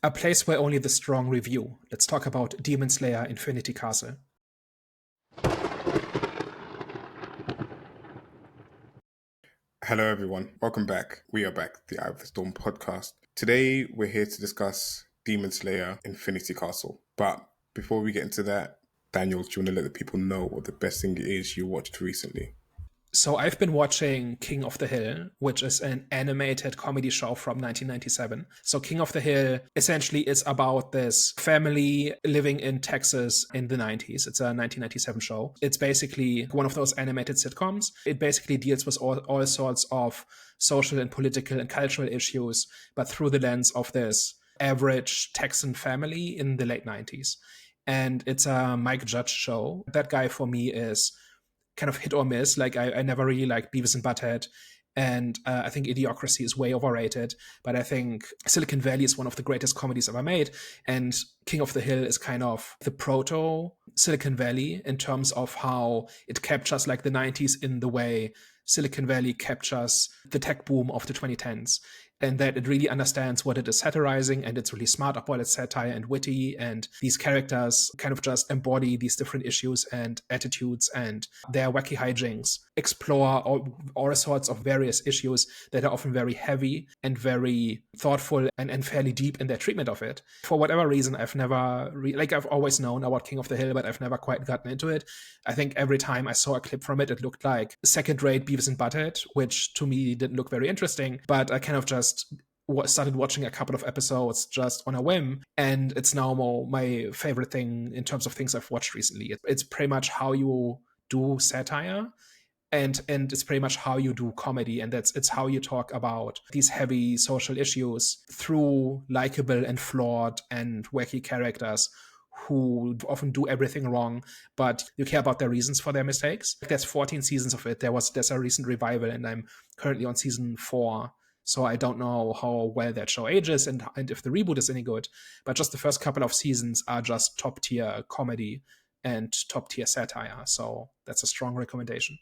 A place where only the strong review. Let's talk about Demon Slayer Infinity Castle. Hello, everyone. Welcome back. We are back, the Eye of the Storm podcast. Today, we're here to discuss Demon Slayer Infinity Castle. But before we get into that, Daniel, do you want to let the people know what the best thing is you watched recently? So I've been watching King of the Hill, which is an animated comedy show from 1997. So King of the Hill essentially is about this family living in Texas in the 90s. It's a 1997 show. It's basically one of those animated sitcoms. It basically deals with all sorts of social and political and cultural issues, but through the lens of this average Texan family in the late 90s. And it's a Mike Judge show. That guy for me is kind of hit or miss. Like I never really liked Beavis and Butthead, and I think Idiocracy is way overrated. But I think Silicon Valley is one of the greatest comedies ever made, and King of the Hill is kind of the proto Silicon Valley in terms of how it captures like the 90s in the way Silicon Valley captures the tech boom of the 2010s. And that it really understands what it is satirizing, and it's really smart about its satire and witty, and these characters kind of just embody these different issues and attitudes, and their wacky hijinks explore all sorts of various issues that are often very heavy and very thoughtful and fairly deep in their treatment of it. For whatever reason, I've never I've always known about King of the Hill, but I've never quite gotten into it. I think every time I saw a clip from it, it looked like second-rate Beavis and Butthead, which to me didn't look very interesting, but I kind of just started watching a couple of episodes just on a whim, and it's now my favorite thing in terms of things I've watched recently. It's pretty much how you do satire, and it's pretty much how you do comedy, and it's how you talk about these heavy social issues through likable and flawed and wacky characters who often do everything wrong, but you care about their reasons for their mistakes. There's 14 seasons of it. There's a recent revival, and I'm currently on season 4. So I don't know how well that show ages and if the reboot is any good. But just the first couple of seasons are just top-tier comedy and top-tier satire. So that's a strong recommendation.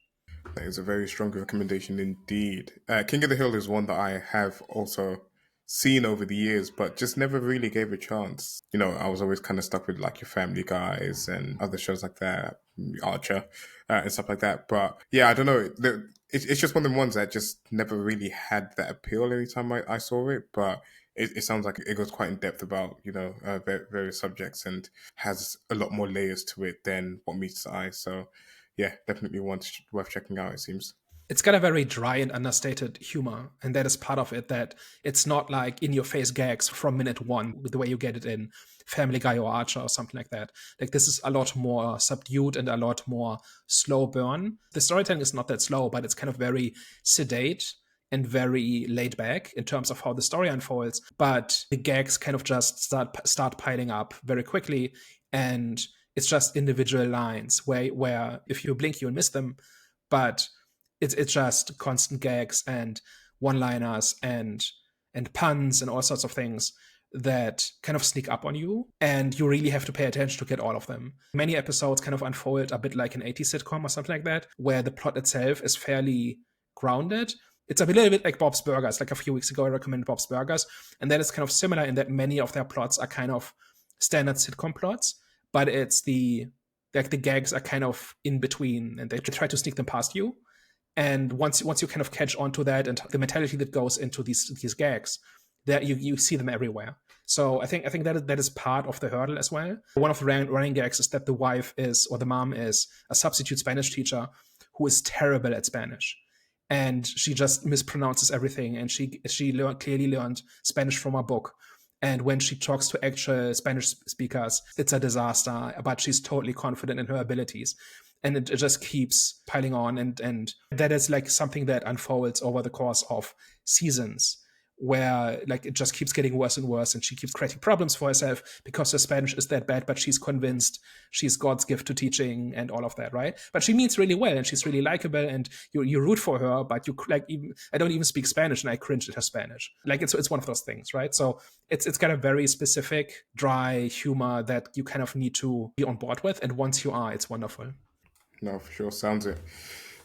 That is a very strong recommendation indeed. King of the Hill is one that I have also seen over the years, but just never really gave a chance. You know, I was always kind of stuck with like your Family Guys and other shows like that, Archer, and stuff like that. But yeah, I don't know. It's just one of the ones that just never really had that appeal anytime I saw it. But it sounds like it goes quite in depth about, you know, various subjects and has a lot more layers to it than what meets the eye. So yeah, definitely worth checking out, it seems. It's got a very dry and understated humor, and that is part of it, that it's not like in-your-face gags from minute one with the way you get it in Family Guy or Archer or something like that. Like, this is a lot more subdued and a lot more slow burn. The storytelling is not that slow, but it's kind of very sedate and very laid back in terms of how the story unfolds. But the gags kind of just start piling up very quickly, and it's just individual lines where if you blink, you'll miss them. But it's just constant gags and one-liners and puns and all sorts of things that kind of sneak up on you, and you really have to pay attention to get all of them. Many episodes kind of unfold a bit like an 80s sitcom or something like that, where the plot itself is fairly grounded. It's a little bit like Bob's Burgers. Like a few weeks ago, I recommended Bob's Burgers, and that is kind of similar in that many of their plots are kind of standard sitcom plots, but it's the gags are kind of in between, and they try to sneak them past you. And once you kind of catch on to that and the mentality that goes into these gags, that you see them everywhere. So I think that is part of the hurdle as well. One of the running gags is that the wife is, or the mom is, a substitute Spanish teacher who is terrible at Spanish, and she just mispronounces everything. And she clearly learned Spanish from a book. And when she talks to actual Spanish speakers, it's a disaster. But she's totally confident in her abilities. And it just keeps piling on, and that is like something that unfolds over the course of seasons, where like it just keeps getting worse and worse, and she keeps creating problems for herself because her Spanish is that bad, but she's convinced she's God's gift to teaching and all of that, right? But she means really well, and she's really likable, and you root for her, but you like, even I don't even speak Spanish, and I cringe at her Spanish. Like it's one of those things, right? So it's got a very specific dry humor that you kind of need to be on board with, and once you are, it's wonderful. No, for sure. Sounds it.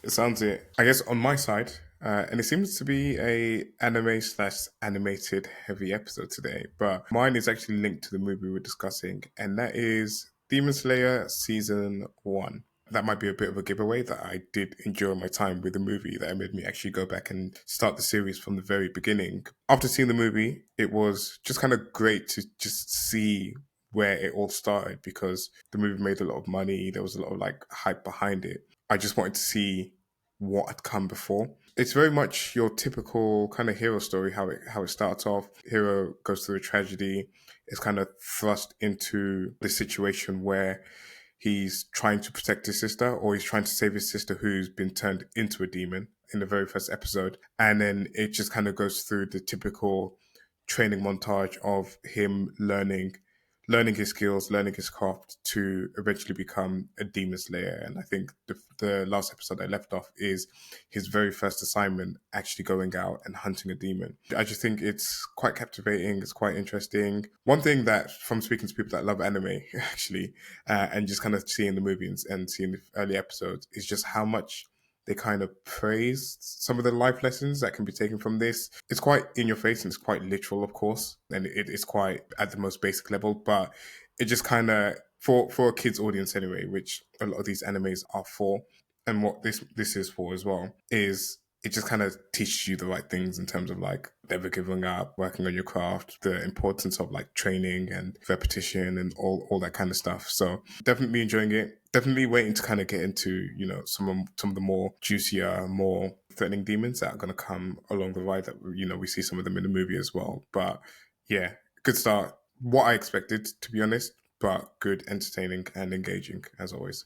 It sounds it. I guess on my side, And it seems to be a anime slash animated heavy episode today, but mine is actually linked to the movie we're discussing, and that is Demon Slayer Season 1. That might be a bit of a giveaway that I did enjoy my time with the movie, that it made me actually go back and start the series from the very beginning. After seeing the movie, it was just kind of great to just see where it all started, because the movie made a lot of money. There was a lot of like hype behind it. I just wanted to see what had come before. It's very much your typical kind of hero story, how it starts off. Hero goes through a tragedy, is kind of thrust into the situation where he's trying to protect his sister, or he's trying to save his sister who's been turned into a demon in the very first episode. And then it just kind of goes through the typical training montage of him learning his skills, learning his craft to eventually become a demon slayer. And I think the last episode I left off is his very first assignment, actually going out and hunting a demon. I just think it's quite captivating. It's quite interesting. One thing that, from speaking to people that love anime, actually, and just kind of seeing the movies and seeing the early episodes, is just how much they kind of praise some of the life lessons that can be taken from this. It's quite in your face and it's quite literal, of course, and it is quite at the most basic level, but it just kind of, for a kids audience anyway, which a lot of these animes are for, and what this is for as well, is it just kind of teaches you the right things in terms of like never giving up, working on your craft, the importance of like training and repetition and all that kind of stuff. So definitely enjoying it. Definitely waiting to kind of get into, you know, some of the more juicier, more threatening demons that are going to come along the ride, that, you know, we see some of them in the movie as well. But yeah, good start. What I expected, to be honest, but good, entertaining and engaging as always.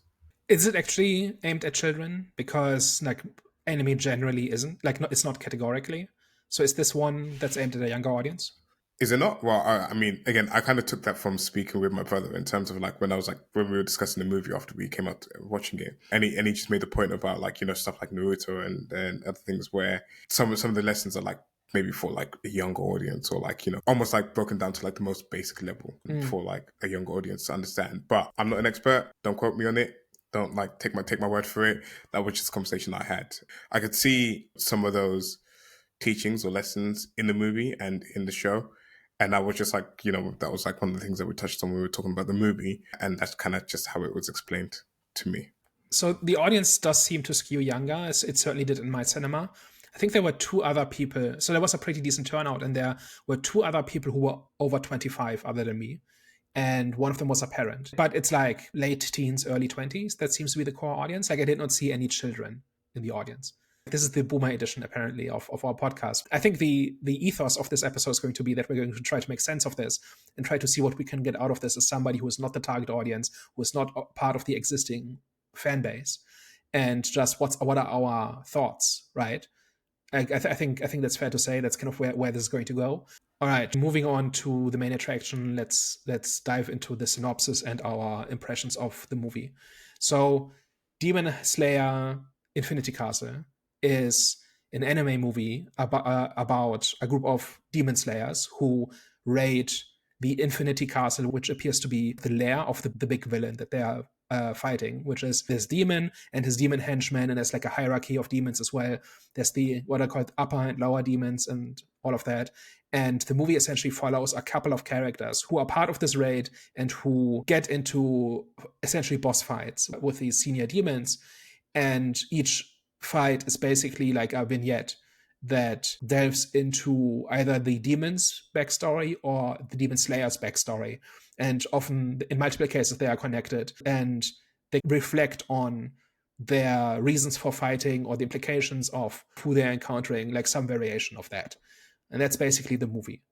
Is it actually aimed at children? Because like anime generally isn't, like, no, it's not categorically. So is this one that's aimed at a younger audience? Is it not? Well, I mean, again, I kind of took that from speaking with my brother in terms of like when when we were discussing the movie after we came out watching it, and he just made the point about like, you know, stuff like Naruto and other things where some of the lessons are like maybe for like a younger audience, or like, you know, almost like broken down to like the most basic level for like a younger audience to understand. But I'm not an expert. Don't quote me on it. Don't like take my word for it. That was just a conversation I had. I could see some of those teachings or lessons in the movie and in the show. And I was just like, you know, that was like one of the things that we touched on when we were talking about the movie. And that's kind of just how it was explained to me. So the audience does seem to skew younger, as it certainly did in my cinema. I think there were two other people. So there was a pretty decent turnout, and there were two other people who were over 25 other than me. And one of them was a parent. But it's like late teens, early 20s. That seems to be the core audience. Like, I did not see any children in the audience. This is the boomer edition, apparently, of our podcast. I think the ethos of this episode is going to be that we're going to try to make sense of this and try to see what we can get out of this as somebody who is not the target audience, who is not part of the existing fan base, and just what are our thoughts, right? I think that's fair to say. That's kind of where this is going to go. All right, moving on to the main attraction. Let's dive into the synopsis and our impressions of the movie. So, Demon Slayer Infinity Castle is an anime movie about a group of demon slayers who raid the Infinity Castle, which appears to be the lair of the big villain that they are fighting, which is this demon and his demon henchmen, and there's like a hierarchy of demons as well. There's the what are called upper and lower demons and all of that. And the movie essentially follows a couple of characters who are part of this raid and who get into essentially boss fights with these senior demons. And each fight is basically like a vignette that delves into either the demon's backstory or the demon slayer's backstory. And often, in multiple cases, they are connected and they reflect on their reasons for fighting or the implications of who they're encountering, like some variation of that. And that's basically the movie.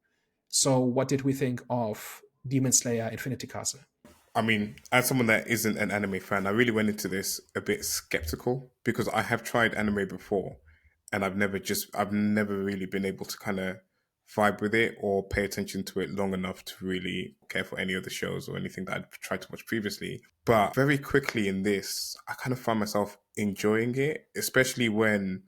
So, what did we think of Demon Slayer Infinity Castle? I mean, as someone that isn't an anime fan, I really went into this a bit skeptical, because I have tried anime before and I've never really been able to kind of vibe with it or pay attention to it long enough to really care for any of the shows or anything that I'd tried to watch previously. But very quickly in this, I kind of found myself enjoying it, especially when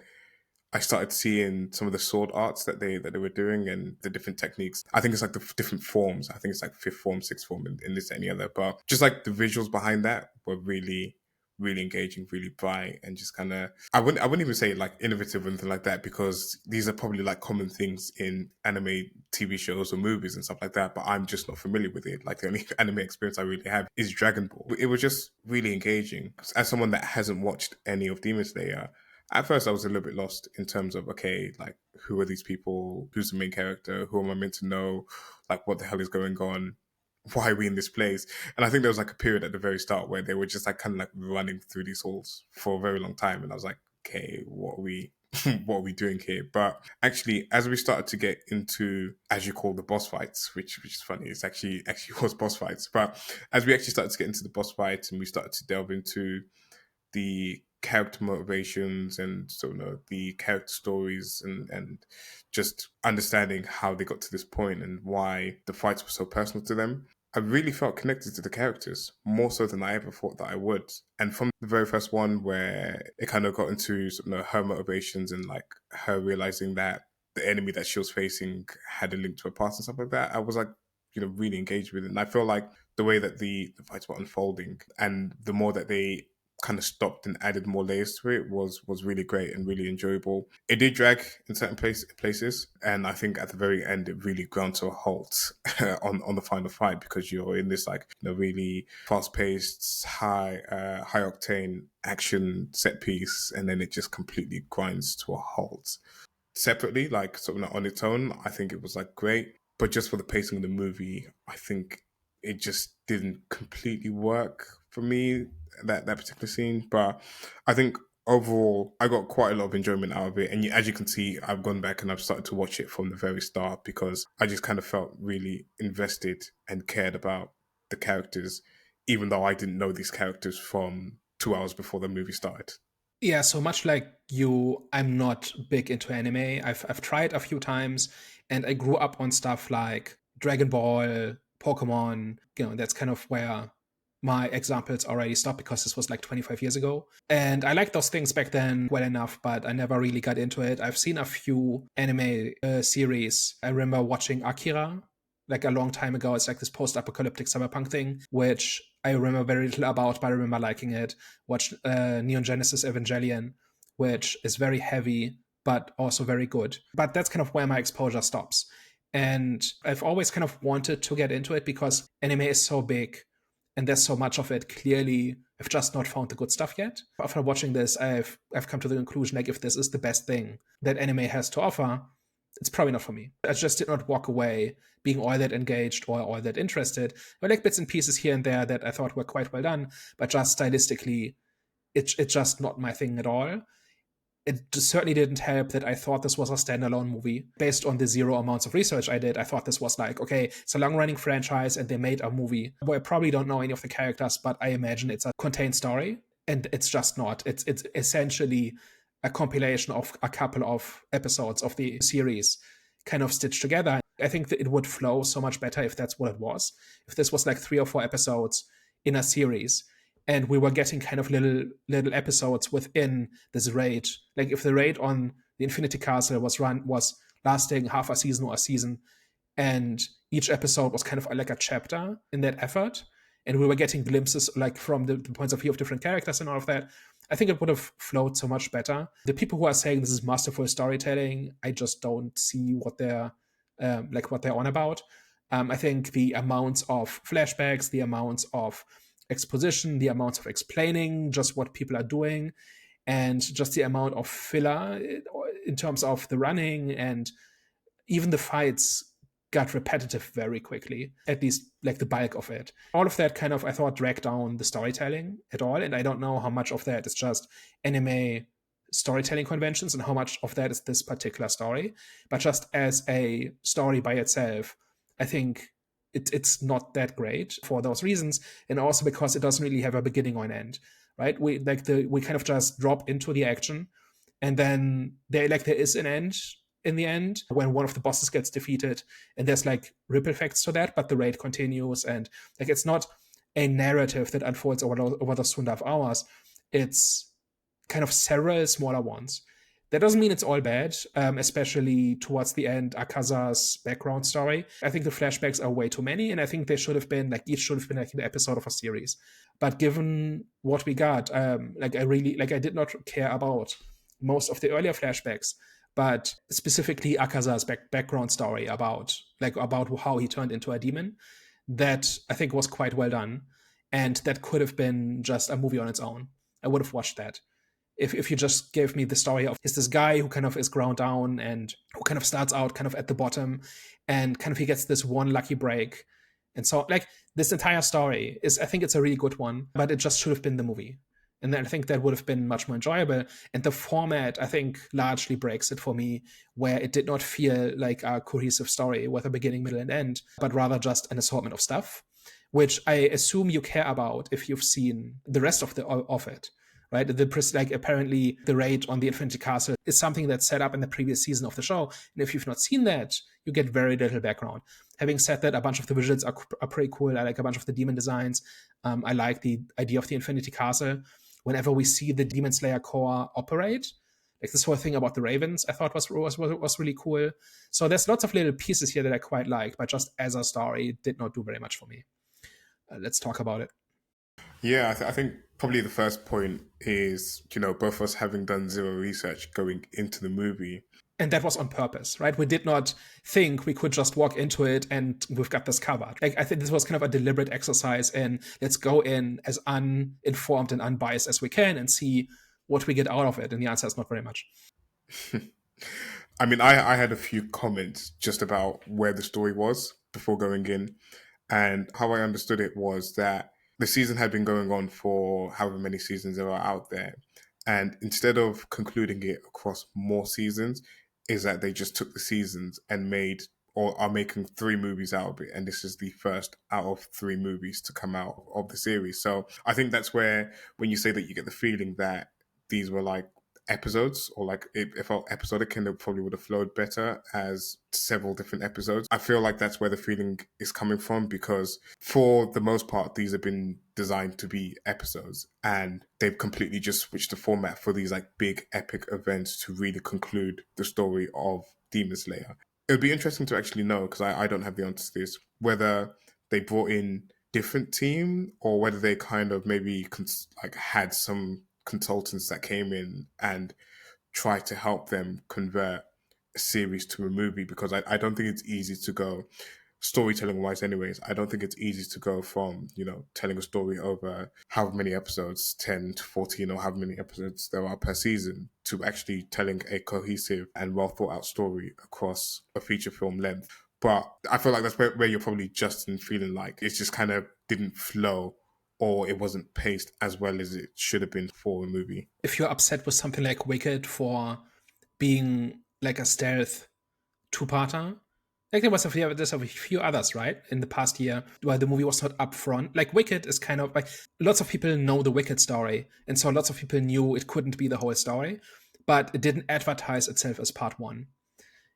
I started seeing some of the sword arts that they were doing and the different techniques. I think it's like the different forms. I think it's like fifth form, sixth form, in this, any other. But just like the visuals behind that were really, really engaging, really bright, and just kind of I wouldn't even say like innovative or anything like that, because these are probably like common things in anime TV shows or movies and stuff like that, but I'm just not familiar with it. Like the only anime experience I really have is Dragon Ball. It was just really engaging. As someone that hasn't watched any of Demon Slayer, at first I was a little bit lost in terms of, okay, like who are these people? Who's the main character? Who am I meant to know? Like what the hell is going on? Why are we in this place? And I think there was like a period at the very start where they were just like kind of like running through these halls for a very long time. And I was like, okay, what are we what are we doing here? But actually, as we started to get into, as you call, the boss fights, which is funny, it's actually was boss fights. But as we actually started to get into the boss fights and we started to delve into the character motivations and sort of the character stories and just understanding how they got to this point and why the fights were so personal to them, I really felt connected to the characters more so than I ever thought that I would. And from the very first one where it kind of got into her motivations and like her realizing that the enemy that she was facing had a link to her past and stuff like that, I was like, really engaged with it. And I feel like the way that the fights were unfolding and the more that they kind of stopped and added more layers to it was really great and really enjoyable. It did drag in certain places, and I think at the very end it really ground to a halt on the final fight, because you're in this like really fast-paced, high octane action set piece, and then it just completely grinds to a halt. Separately, like on its own, I think it was like great, but just for the pacing of the movie, I think it just didn't completely work for me, that particular scene. But I think overall I got quite a lot of enjoyment out of it, and as you can see, I've gone back and I've started to watch it from the very start, because I just kind of felt really invested and cared about the characters, even though I didn't know these characters from 2 hours before the movie started. Yeah, so much like you, I'm not big into anime. I've tried a few times, and I grew up on stuff like Dragon Ball, Pokemon. That's kind of where my examples already stopped, because this was like 25 years ago. And I liked those things back then well enough, but I never really got into it. I've seen a few anime series. I remember watching Akira like a long time ago. It's like this post-apocalyptic cyberpunk thing, which I remember very little about, but I remember liking it. Watched Neon Genesis Evangelion, which is very heavy, but also very good. But that's kind of where my exposure stops. And I've always kind of wanted to get into it because anime is so big and there's so much of it. Clearly, I've just not found the good stuff yet. After watching this, I've come to the conclusion, like, if this is the best thing that anime has to offer, it's probably not for me. I just did not walk away being all that engaged or all that interested. There were like bits and pieces here and there that I thought were quite well done, but just stylistically, it's just not my thing at all. It certainly didn't help that I thought this was a standalone movie. Based on the zero amounts of research I did, I thought this was like, okay, it's a long-running franchise and they made a movie where I probably don't know any of the characters, but I imagine it's a contained story. And it's just not. It's essentially a compilation of a couple of episodes of the series kind of stitched together. I think that it would flow so much better if that's what it was. If this was like 3 or 4 episodes in a series, and we were getting kind of little episodes within this raid. Like if the raid on the Infinity Castle was lasting half a season or a season, and each episode was kind of like a chapter in that effort, and we were getting glimpses like from the points of view of different characters and all of that, I think it would have flowed so much better. The people who are saying this is masterful storytelling, I just don't see what they're on about. I think the amounts of flashbacks, the amounts of exposition, the amounts of explaining just what people are doing, and just the amount of filler in terms of the running and even the fights got repetitive very quickly, at least like the bulk of it. All of that kind of, I thought, dragged down the storytelling at all, and I don't know how much of that is just anime storytelling conventions and how much of that is this particular story. But just as a story by itself, I think it's not that great for those reasons, and also because it doesn't really have a beginning or an end, right? We kind of just drop into the action, and then there is an end in the end when one of the bosses gets defeated, and there's like ripple effects to that, but the raid continues, and like it's not a narrative that unfolds over those 2.5 hours. It's kind of several smaller ones That doesn't mean it's all bad, especially towards the end, Akaza's background story. I think the flashbacks are way too many, and I think they should have been, like, each should have been like an episode of a series. But given what we got, I did not care about most of the earlier flashbacks, but specifically Akaza's background story about how he turned into a demon, that I think was quite well done. And that could have been just a movie on its own. I would have watched that. If you just gave me the story of this guy who kind of is ground down and who kind of starts out kind of at the bottom, and kind of he gets this one lucky break. And so, like, this entire story I think it's a really good one, but it just should have been the movie. And then I think that would have been much more enjoyable. And the format, I think, largely breaks it for me, where it did not feel like a cohesive story with a beginning, middle, and end, but rather just an assortment of stuff, which I assume you care about if you've seen the rest of it. Right, apparently the raid on the Infinity Castle is something that's set up in the previous season of the show, and if you've not seen that, you get very little background. Having said that, a bunch of the visuals are pretty cool. I like a bunch of the demon designs. I like the idea of the Infinity Castle. Whenever we see the Demon Slayer Corps operate, like this whole thing about the Ravens, I thought was really cool. So there's lots of little pieces here that I quite like, but just as a story, it did not do very much for me. Let's talk about it. Yeah, I think probably the first point is, both of us having done zero research going into the movie. And that was on purpose, right? We did not think we could just walk into it and we've got this covered. Like, I think this was kind of a deliberate exercise in let's go in as uninformed and unbiased as we can and see what we get out of it. And the answer is not very much. I mean, I had a few comments just about where the story was before going in. And how I understood it was that the season had been going on for however many seasons there are out there. And instead of concluding it across more seasons, is that they just took the seasons and made or are making 3 movies out of it. And this is the first out of 3 movies to come out of the series. So I think that's where, when you say that, you get the feeling that these were like episodes, or like it felt episodic, and it probably would have flowed better as several different episodes. I feel like that's where the feeling is coming from, because for the most part these have been designed to be episodes, and they've completely just switched the format for these like big epic events to really conclude the story of Demon Slayer. It would be interesting to actually know, because I don't have the answer to this, whether they brought in different team or whether they kind of maybe had some consultants that came in and tried to help them convert a series to a movie, because I don't think it's easy to go, storytelling wise anyways, I don't think it's easy to go from, telling a story over however many episodes, 10 to 14 or however many episodes there are per season, to actually telling a cohesive and well thought out story across a feature film length. But I feel like that's where you're probably just in feeling like it just kind of didn't flow, or it wasn't paced as well as it should have been for a movie. If you're upset with something like Wicked for being like a stealth 2-parter, like there's a few others, right, in the past year where the movie was not upfront. Like Wicked is kind of like, lots of people know the Wicked story, and so lots of people knew it couldn't be the whole story, but it didn't advertise itself as part 1.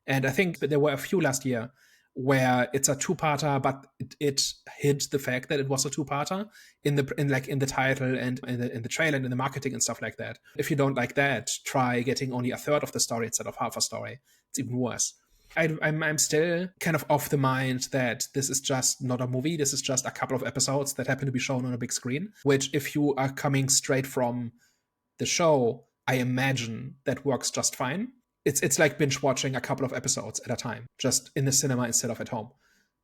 And I think there were a few last year where it's a 2-parter, but it hid the fact that it was a 2-parter in the title and in the trailer and in the marketing and stuff like that. If you don't like that, try getting only a third of the story instead of half a story. It's even worse. I'm still kind of of the mind that this is just not a movie. This is just a couple of episodes that happen to be shown on a big screen, which, if you are coming straight from the show, I imagine that works just fine. It's like binge watching a couple of episodes at a time, just in the cinema instead of at home.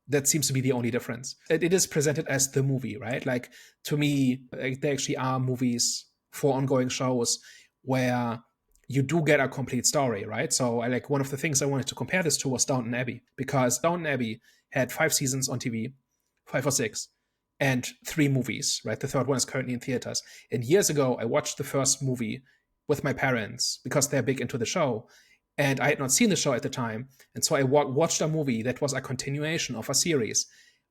That seems to be the only difference. It is presented as the movie, right? Like, to me, there actually are movies for ongoing shows where you do get a complete story, right? So one of the things I wanted to compare this to was Downton Abbey, because Downton Abbey had 5 seasons on TV, 5 or 6, and 3 movies, right? The third one is currently in theaters. And years ago, I watched the first movie with my parents because they're big into the show. And I had not seen the show at the time. And so I watched a movie that was a continuation of a series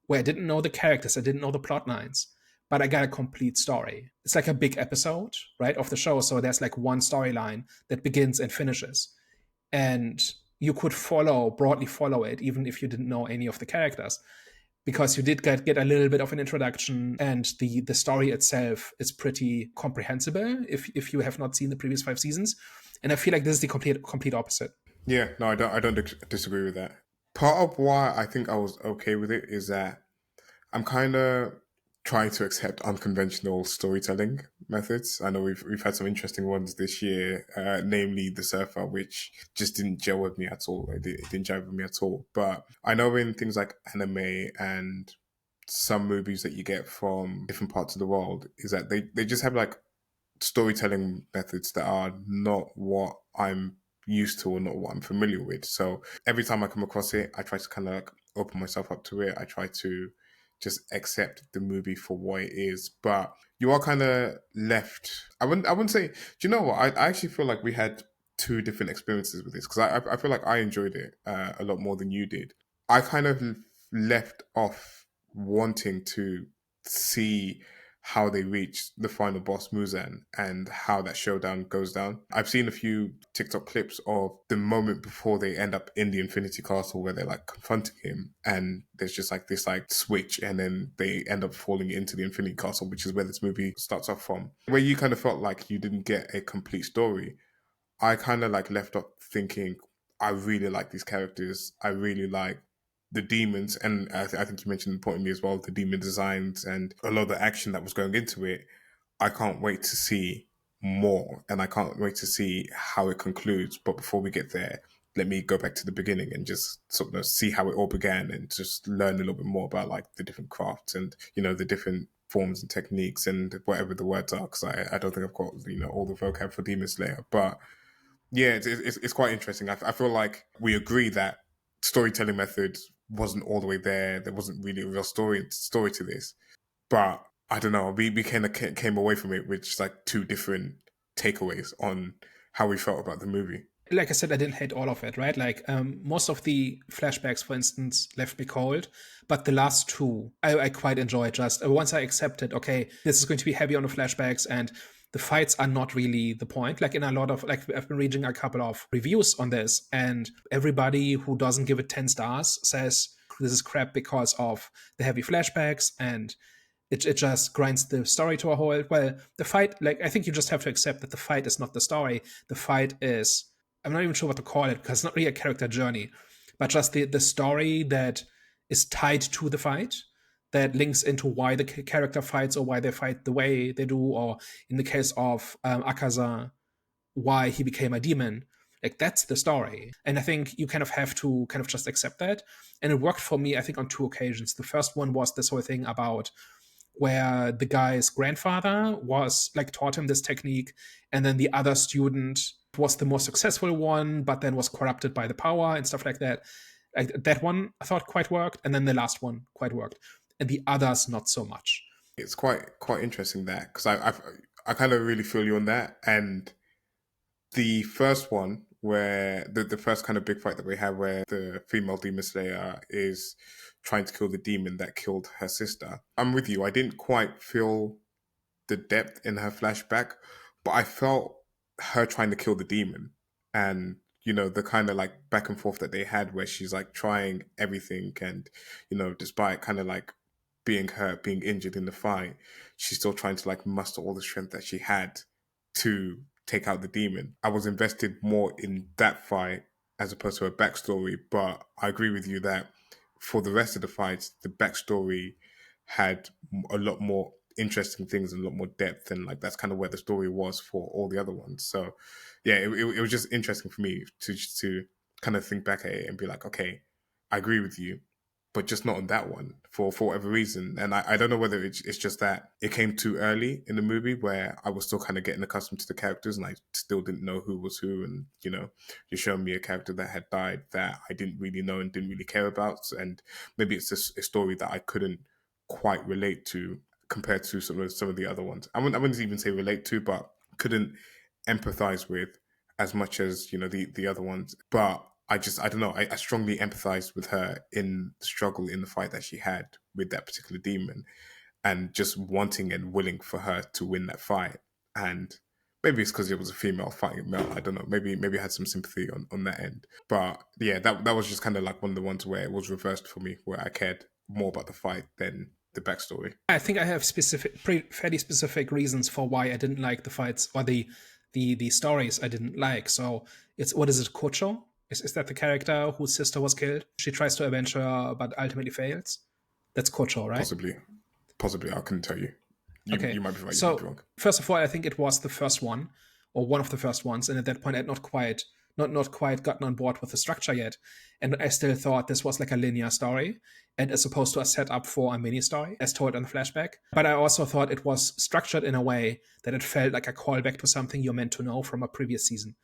where I didn't know the characters, I didn't know the plot lines, but I got a complete story. It's like a big episode, right, of the show. So there's like one storyline that begins and finishes. And you could broadly follow it, even if you didn't know any of the characters, because you did get a little bit of an introduction, and the story itself is pretty comprehensible if you have not seen the previous 5 seasons. And I feel like this is the complete opposite. Yeah, no, I don't disagree with that. Part of why I think I was okay with it is that I'm kind of trying to accept unconventional storytelling methods. I know we've had some interesting ones this year, namely The Surfer, which just didn't gel with me at all. It didn't jive with me at all. But I know in things like anime and some movies that you get from different parts of the world is that they just have like storytelling methods that are not what I'm used to or not what I'm familiar with. So every time I come across it, I try to kind of like open myself up to it. I try to just accept the movie for what it is. But you are kind of left. I wouldn't say. Do you know what? I actually feel like we had two different experiences with this because I feel like I enjoyed it a lot more than you did. I kind of left off wanting to see how they reach the final boss Muzan and how that showdown goes down. I've seen a few TikTok clips of the moment before they end up in the Infinity Castle where they're like confronting him and there's just like this like switch and then they end up falling into the Infinity Castle, which is where this movie starts off from. Where you kind of felt like you didn't get a complete story. I kind of like left up thinking, I really like these characters. I really like the demons, and I think you mentioned importantly as well the demon designs and a lot of the action that was going into it. I can't wait to see more, and I can't wait to see how it concludes. But before we get there, let me go back to the beginning and just sort of see how it all began, and just learn a little bit more about like the different crafts and the different forms and techniques and whatever the words are. Because I don't think I've got all the vocab for Demon Slayer, but yeah, it's quite interesting. I feel like we agree that storytelling methods wasn't all the way there. There wasn't really a real story to this. But I don't know. We kind of came away from it with just like two different takeaways on how we felt about the movie. Like I said, I didn't hate all of it, right? Like most of the flashbacks, for instance, left me cold, but the last two I quite enjoyed. Just once I accepted, okay, this is going to be heavy on the flashbacks and the fights are not really the point. Like in a lot of, like I've been reading a couple of reviews on this, and everybody who doesn't give it 10 stars says this is crap because of the heavy flashbacks and it just grinds the story to a halt. Well, the fight, like I think you just have to accept that the fight is not the story. The fight is, I'm not even sure what to call it because it's not really a character journey, but just the story that is tied to the fight that links into why the character fights or why they fight the way they do, or in the case of Akaza, why he became a demon. Like that's the story. And I think you kind of have to kind of just accept that. And it worked for me, I think, on two occasions. The first one was this whole thing about where the guy's grandfather was like taught him this technique, and then the other student was the more successful one, but then was corrupted by the power and stuff like that. Like that one I thought quite worked, and then the last one quite worked, and the others not so much. It's quite interesting that because I kind of really feel you on that. And the first one where the first kind of big fight that we have where the female demon slayer is trying to kill the demon that killed her sister. I'm with you. I didn't quite feel the depth in her flashback, but I felt her trying to kill the demon and the kind of like back and forth that they had where she's like trying everything and despite kind of like being hurt, being injured in the fight, she's still trying to like muster all the strength that she had to take out the demon. I was invested more in that fight as opposed to a backstory, but I agree with you that for the rest of the fights, the backstory had a lot more interesting things and a lot more depth, and like that's kind of where the story was for all the other ones. So yeah, it was just interesting for me to kind of think back at it and be like, okay, I agree with you, but just not on that one for whatever reason. And I don't know whether it's just that it came too early in the movie where I was still kind of getting accustomed to the characters and I still didn't know who was who. And, you're showing me a character that had died that I didn't really know and didn't really care about. And maybe it's just a story that I couldn't quite relate to compared to some of the other ones. I wouldn't even say relate to, but couldn't empathize with as much as, the other ones. But I don't know. I strongly empathized with her in the struggle in the fight that she had with that particular demon and just wanting and willing for her to win that fight. And maybe it's because it was a female fighting a male. I don't know. Maybe I had some sympathy on that end. But yeah, that was just kind of like one of the ones where it was reversed for me, where I cared more about the fight than the backstory. I think I have fairly specific reasons for why I didn't like the fights or the the stories I didn't like. So it's, what is it, Kocho? Is that the character whose sister was killed? She tries to avenge her, but ultimately fails. That's Kocho, right? Possibly. I couldn't tell you. Okay. You might be right. You might be So wrong. first of all, I think it was the first one, or one of the first ones, and at that point, I'd not quite gotten on board with the structure yet, and I still thought this was like a linear story, and as opposed to a setup for a mini story as told in the flashback. But I also thought it was structured in a way that it felt like a callback to something you're meant to know from a previous season,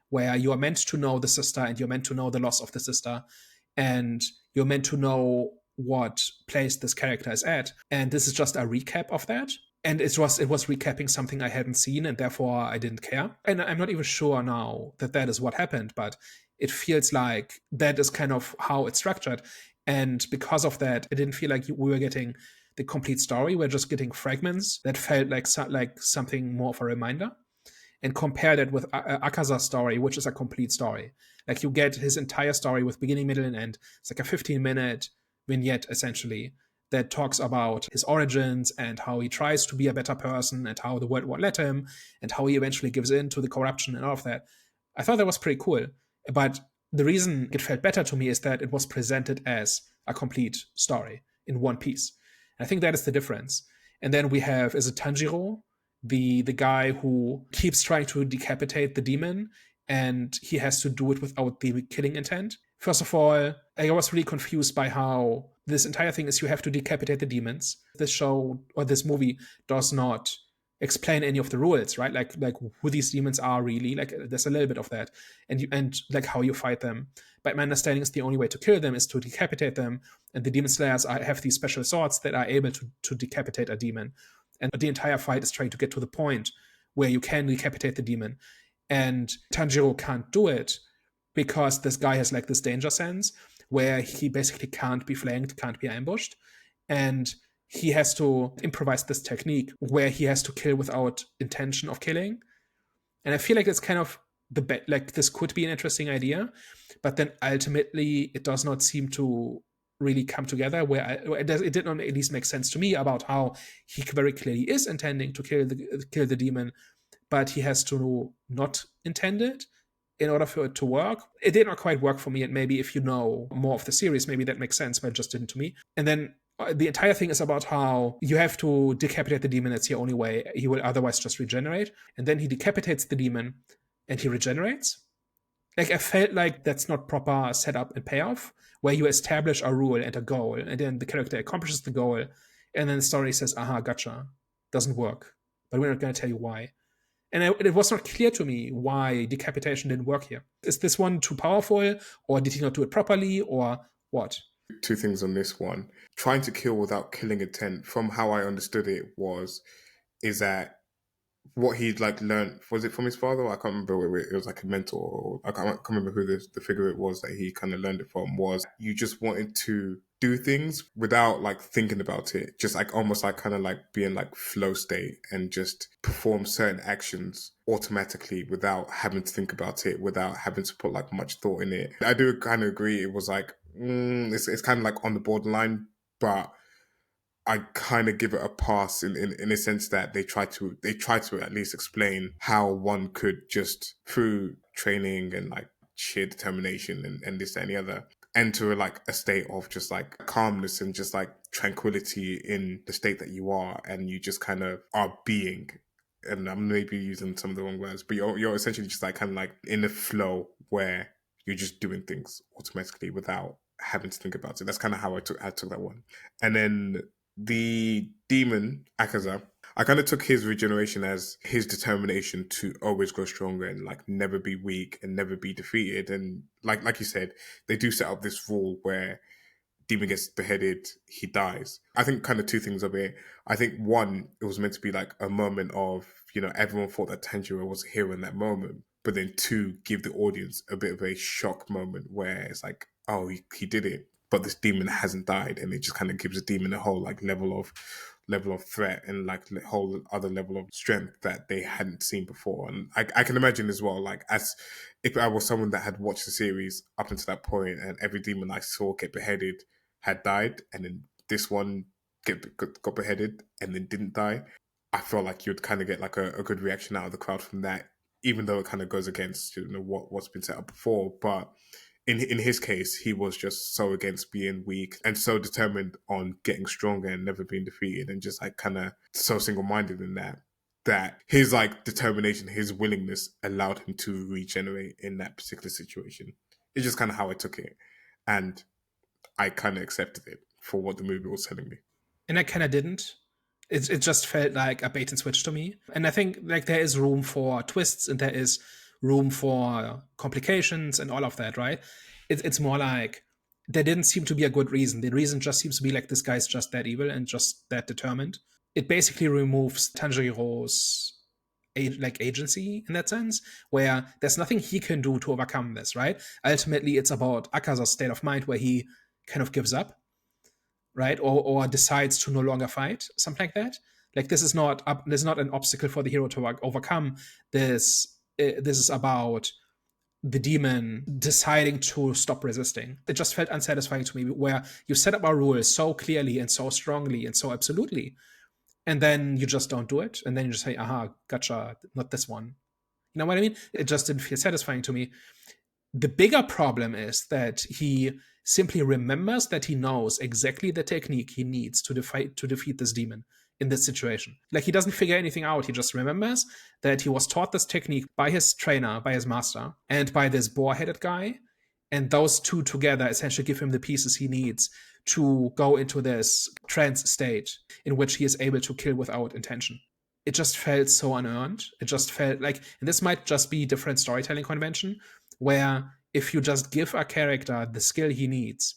where you are meant to know the sister and you're meant to know the loss of the sister, and you're meant to know what place this character is at. And this is just a recap of that. And it was recapping something I hadn't seen, and therefore I didn't care. And I'm not even sure now that that is what happened, but it feels like that is kind of how it's structured. And because of that, it didn't feel like we were getting the complete story. We're just getting fragments that felt like something more of a reminder. And compare that with Akaza's story, which is a complete story. Like, you get his entire story with beginning, middle, and end. It's like a 15-minute vignette, essentially, that talks about his origins and how he tries to be a better person and how the world won't let him and how he eventually gives in to the corruption and all of that. I thought that was pretty cool. But the reason it felt better to me is that it was presented as a complete story in one piece. And I think that is the difference. And then we have, is it Tanjiro? The guy who keeps trying to decapitate the demon, and he has to do it without the killing intent. First of all, I was really confused by how this entire thing is you have to decapitate the demons. This show or this movie does not explain any of the rules, right? Like who these demons are really. Like, there's a little bit of that, and like how you fight them. But my understanding is the only way to kill them is to decapitate them, and the demon slayers have these special swords that are able to decapitate a demon. And the entire fight is trying to get to the point where you can decapitate the demon. And Tanjiro can't do it because this guy has like this danger sense where he basically can't be flanked, can't be ambushed. And he has to improvise this technique where he has to kill without intention of killing. And I feel like it's kind of like this could be an interesting idea, but then ultimately it does not seem to really come together. It did not at least make sense to me about how he very clearly is intending to kill the demon, but he has to not intend it in order for it to work. It did not quite work for me, and maybe if you know more of the series, maybe that makes sense, but it just didn't to me. And then the entire thing is about how you have to decapitate the demon. It's the only way. He will otherwise just regenerate. And then he decapitates the demon and he regenerates. Like, I felt like that's not proper setup and payoff, where you establish a rule and a goal, and then the character accomplishes the goal, and then the story says, aha, gotcha. Doesn't work. But we're not going to tell you why. And it was not clear to me why decapitation didn't work here. Is this one too powerful, or did he not do it properly, or what? Two things on this one. Trying to kill without killing intent, from how I understood it, is that what he'd like learned, was it from his father? I can't remember. It was like a mentor, or I can't remember who the figure it was that he kind of learned it from. Was you just wanted to do things without like thinking about it, just like almost like kind of like being like flow state and just perform certain actions automatically without having to think about it, without having to put like much thought in it. I do kind of agree. It was like it's kind of like on the borderline, but I kind of give it a pass in a sense that they try to at least explain how one could just through training and like sheer determination and this and the other enter like a state of just like calmness and just like tranquility in the state that you are, and you just kind of are being. And I'm maybe using some of the wrong words, but you're essentially just like kind of like in a flow where you're just doing things automatically without having to think about it. That's kind of how I took that one. And then the demon, Akaza, I kind of took his regeneration as his determination to always grow stronger and like never be weak and never be defeated. And like you said, they do set up this rule where demon gets beheaded, he dies. I think kind of two things of it. I think one, it was meant to be like a moment of, everyone thought that Tanjiro was a hero in that moment. But then two, give the audience a bit of a shock moment where it's like, oh, he did it, but this demon hasn't died, and it just kind of gives the demon a whole like level of threat and like a whole other level of strength that they hadn't seen before. And I can imagine as well, like as if I was someone that had watched the series up until that point, and every demon I saw get beheaded had died, and then this one got beheaded and then didn't die, I felt like you'd kind of get like a good reaction out of the crowd from that, even though it kind of goes against what's been set up before. But in his case, he was just so against being weak and so determined on getting stronger and never being defeated, and just like kind of so single-minded in that his like determination, his willingness allowed him to regenerate in that particular situation. It's just kind of how I took it, and I kind of accepted it for what the movie was telling me. And I kind of didn't. It just felt like a bait and switch to me. And I think like there is room for twists and there is room for complications and all of that, right? It's more like there didn't seem to be a good reason. The reason just seems to be like this guy's just that evil and just that determined. It basically removes Tanjiro's agency in that sense, where there's nothing he can do to overcome this, right? Ultimately, it's about Akaza's state of mind where he kind of gives up, right? Or decides to no longer fight, something like that. Like this is not an obstacle for the hero to overcome. This is about the demon deciding to stop resisting. It just felt unsatisfying to me, where you set up a rule so clearly and so strongly and so absolutely, and then you just don't do it, and then you just say, aha, gotcha, not this one. You know what I mean? It just didn't feel satisfying to me. The bigger problem is that he simply remembers that he knows exactly the technique he needs to defeat this demon in this situation. Like he doesn't figure anything out. He just remembers that he was taught this technique by his trainer, by his master, and by this boar-headed guy. And those two together essentially give him the pieces he needs to go into this trance state in which he is able to kill without intention. It just felt so unearned. It just felt like, and this might just be different storytelling convention, where if you just give a character the skill he needs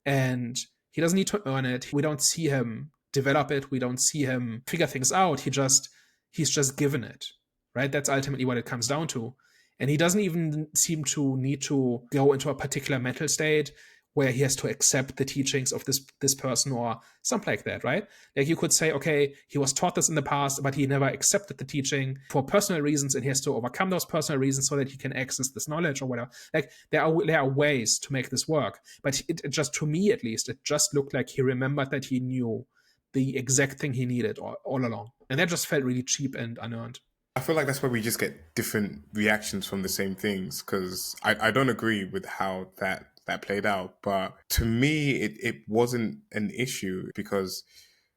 and he doesn't need to earn it, we don't see him develop it, we don't see him figure things out, he's just given it, right? That's ultimately what it comes down to. And he doesn't even seem to need to go into a particular mental state where he has to accept the teachings of this person or something like that, right? Like you could say, okay, he was taught this in the past, but he never accepted the teaching for personal reasons, and he has to overcome those personal reasons so that he can access this knowledge or whatever. Like there are ways to make this work, but it just, to me at least, it just looked like he remembered that he knew the exact thing he needed all along, and that just felt really cheap and unearned. I feel like that's where we just get different reactions from the same things, because I don't agree with how that played out. But to me, it wasn't an issue, because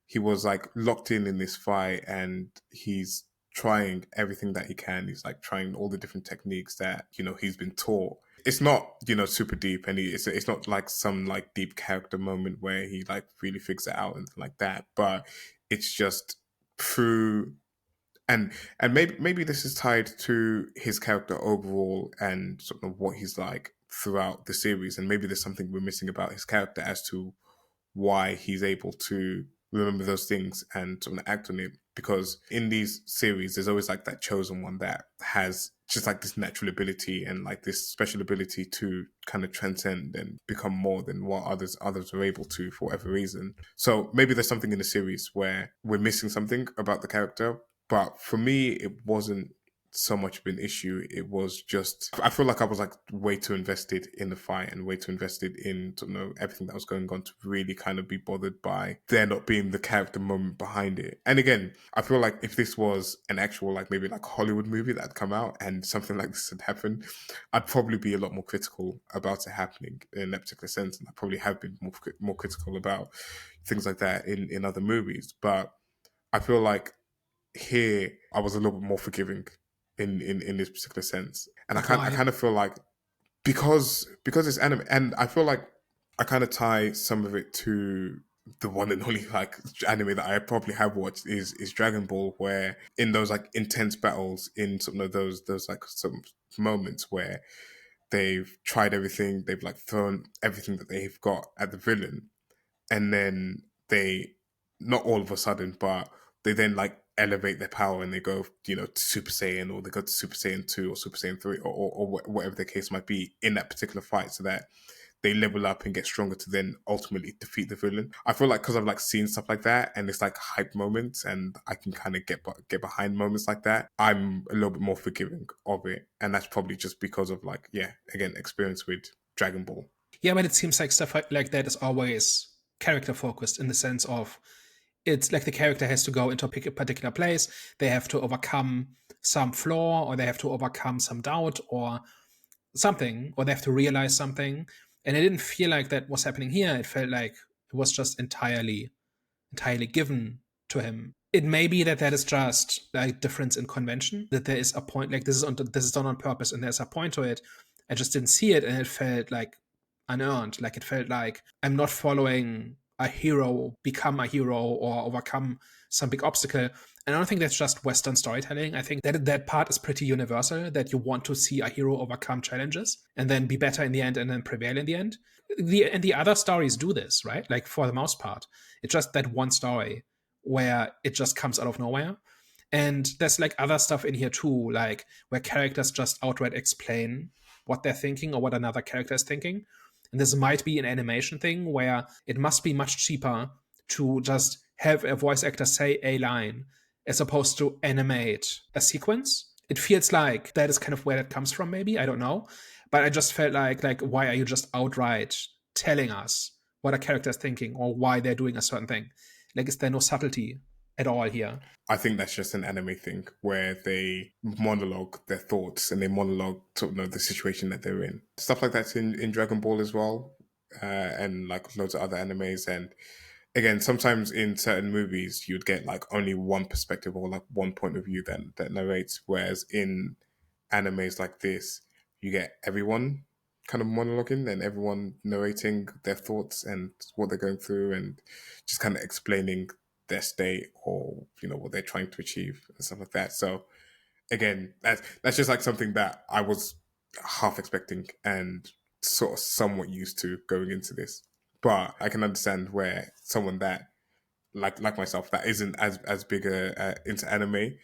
he was like locked in this fight, and he's trying everything that he can. He's like trying all the different techniques that, he's been taught. It's not, super deep, and it's not like some like deep character moment where he like really figures it out and like that. But it's just through. And maybe this is tied to his character overall and sort of what he's like throughout the series. And maybe there's something we're missing about his character as to why he's able to remember those things and sort of act on it. Because in these series, there's always like that chosen one that has just like this natural ability and like this special ability to kind of transcend and become more than what others are able to for whatever reason. So maybe there's something in the series where we're missing something about the character. But for me, it wasn't so much of an issue. It was just, I feel like I was like way too invested in the fight and way too invested in everything that was going on to really kind of be bothered by there not being the character moment behind it. And again, I feel like if this was an actual like maybe like Hollywood movie that had come out and something like this had happened, I'd probably be a lot more critical about it happening in that particular sense. And I probably have been more critical about things like that in other movies. But I feel like here I was a little bit more forgiving in this particular sense, and I kind of feel like because it's anime, and I feel like I kind of tie some of it to the one and only like anime that I probably have watched is Dragon Ball, where in those like intense battles, in some of those like some moments where they've tried everything, they've like thrown everything that they've got at the villain, and then they, not all of a sudden, but they then like elevate their power and they go, to Super Saiyan, or they go to Super Saiyan 2 or Super Saiyan 3 or whatever the case might be in that particular fight, so that they level up and get stronger to then ultimately defeat the villain. I feel like because I've like seen stuff like that and it's like hype moments and I can kind of get behind moments like that, I'm a little bit more forgiving of it. And that's probably just because of like, again, experience with Dragon Ball. Yeah, but it seems like stuff like that is always character focused, in the sense of It's like the character has to go into a particular place. They have to overcome some flaw, or they have to overcome some doubt or something, or they have to realize something. And it didn't feel like that was happening here. It felt like it was just entirely given to him. It may be that is just like difference in convention, that there is a point, like this is done on purpose and there's a point to it. I just didn't see it, and it felt like unearned. Like it felt like I'm not following a hero become a hero or overcome some big obstacle. And I don't think that's just Western storytelling. I think that part is pretty universal, that you want to see a hero overcome challenges and then be better in the end and then prevail in the end. And the other stories do this, right? Like for the most part. It's just that one story where it just comes out of nowhere. And there's like other stuff in here too, like where characters just outright explain what they're thinking or what another character is thinking. And this might be an animation thing where it must be much cheaper to just have a voice actor say a line as opposed to animate a sequence. It feels like that is kind of where that comes from, maybe. I don't know. But I just felt like why are you just outright telling us what a character is thinking or why they're doing a certain thing? Like, is there no subtlety at all here? I think that's just an anime thing where they monologue their thoughts and they monologue sort of the situation that they're in. Stuff like that's in Dragon Ball as well, and like loads of other animes. And again, sometimes in certain movies you'd get like only one perspective or like one point of view that narrates, whereas in animes like this, you get everyone kind of monologuing and everyone narrating their thoughts and what they're going through and just kind of explaining their state or what they're trying to achieve and stuff like that. So again, that's just like something that I was half expecting and sort of somewhat used to going into this. But I can understand where someone that like myself that isn't as big into anime,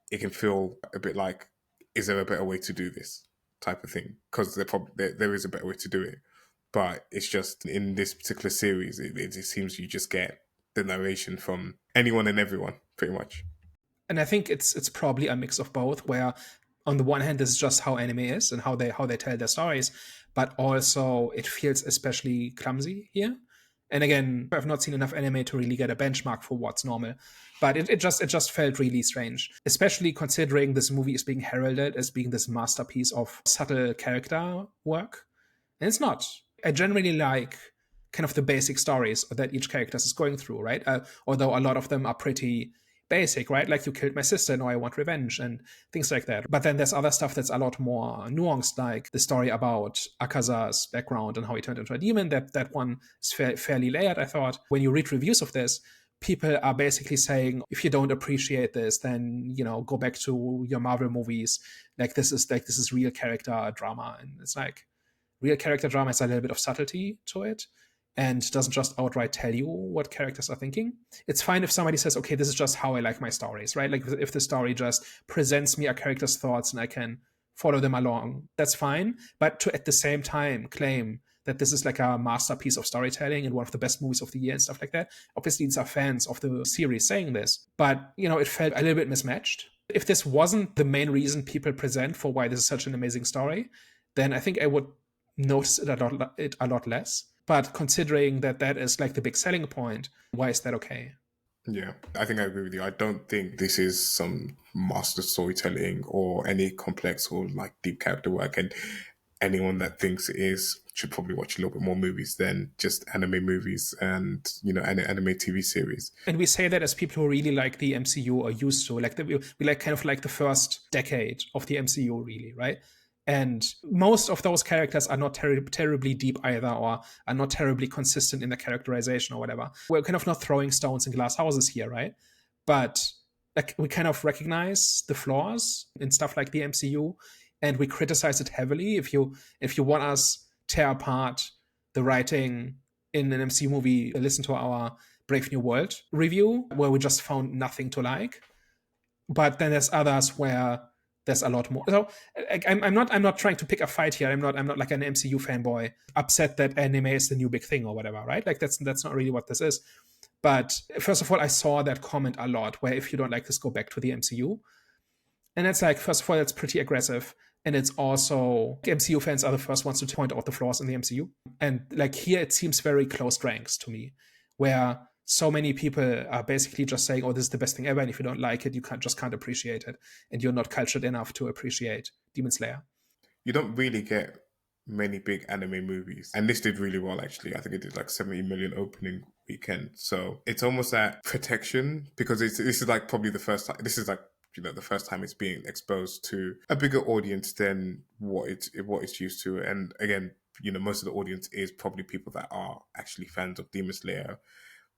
it can feel a bit like, is there a better way to do this type of thing? Because there is a better way to do it, but it's just in this particular series, it seems you just get the narration from anyone and everyone, pretty much. And I think it's probably a mix of both, where on the one hand, this is just how anime is and how they tell their stories, but also it feels especially clumsy here. And again, I've not seen enough anime to really get a benchmark for what's normal, but it just felt really strange, especially considering this movie is being heralded as being this masterpiece of subtle character work, and it's not. I generally like kind of the basic stories that each character is going through, right? Although a lot of them are pretty basic, right? Like, you killed my sister, now I want revenge, and things like that. But then there's other stuff that's a lot more nuanced, like the story about Akaza's background and how he turned into a demon. That one is fairly layered, I thought. When you read reviews of this, people are basically saying, if you don't appreciate this, then, go back to your Marvel movies. This is real character drama. And it's like, real character drama has a little bit of subtlety to it and doesn't just outright tell you what characters are thinking. It's fine if somebody says, okay, this is just how I like my stories, right? Like, if the story just presents me a character's thoughts and I can follow them along, that's fine. But to at the same time claim that this is like a masterpiece of storytelling and one of the best movies of the year and stuff like that, obviously these are fans of the series saying this, but it felt a little bit mismatched. If this wasn't the main reason people present for why this is such an amazing story, then I think I would notice it a lot less. But considering that is like the big selling point, why is that okay? Yeah, I think I agree with you. I don't think this is some master storytelling or any complex or like deep character work. And anyone that thinks it is should probably watch a little bit more movies than just anime movies and, anime TV series. And we say that as people who really like the MCU or used to. We like kind of like the first decade of the MCU, really, right? And most of those characters are not terribly deep either, or are not terribly consistent in the characterization or whatever. We're kind of not throwing stones in glass houses here, right? But we kind of recognize the flaws in stuff like the MCU, and we criticize it heavily. If you want us tear apart the writing in an MCU movie, listen to our Brave New World review, where we just found nothing to like. But then there's others where there's a lot more. So I'm not trying to pick a fight here. I'm not like an MCU fanboy upset that anime is the new big thing or whatever, right? Like, that's not really what this is. But first of all, I saw that comment a lot, where if you don't like this, go back to the MCU. And it's like, first of all, that's pretty aggressive. And it's also, MCU fans are the first ones to point out the flaws in the MCU. And like, here it seems very close ranks to me, where so many people are basically just saying, oh, this is the best thing ever, and if you don't like it, you can't appreciate it, and you're not cultured enough to appreciate Demon Slayer. You don't really get many big anime movies, and this did really well actually. I think it did like 70 million opening weekend, so it's almost that protection, because this is like probably the first time, this is like, you know, the first time it's being exposed to a bigger audience than what it's used to. And again, you know, most of the audience is probably people that are actually fans of Demon Slayer,